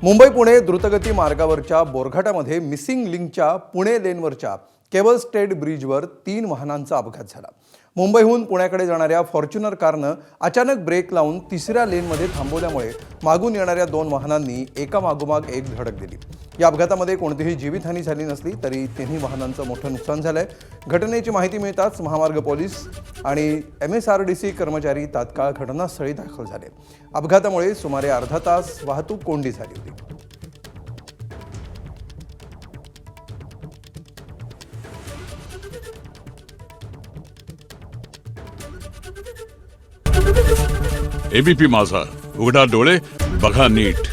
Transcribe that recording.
मुंबई पुणे द्रुतगती मार्गावरच्या बोरघाटामध्ये missing लिंकच्या Pune लेनवरच्या cable stayed ब्रिजवर 3 वाहनांचा अपघात झाला। मुंबईहून पुण्याकडे जाणाऱ्या फॉर्च्युनर कारनं अचानक ब्रेक लावून तिसऱ्या लेनमध्ये थांबवल्यामुळे मागून येणाऱ्या 2 वाहनांनी एकामागोमाग एक धडक दिली। या अपघातामध्ये कोणतीही जीवितहानी झाली नसली तरी तिन्ही वाहनांचं मोठं नुकसान झालंय। घटनेची माहिती मिळताच महामार्ग पोलीस आणि MSRDC कर्मचारी तात्काळ घटनास्थळी दाखल झाले। अपघातामुळे सुमारे अर्धा तास वाहतूक कोंडी झाली होती। ABP माझा, उघडा डोळे बघा नीट।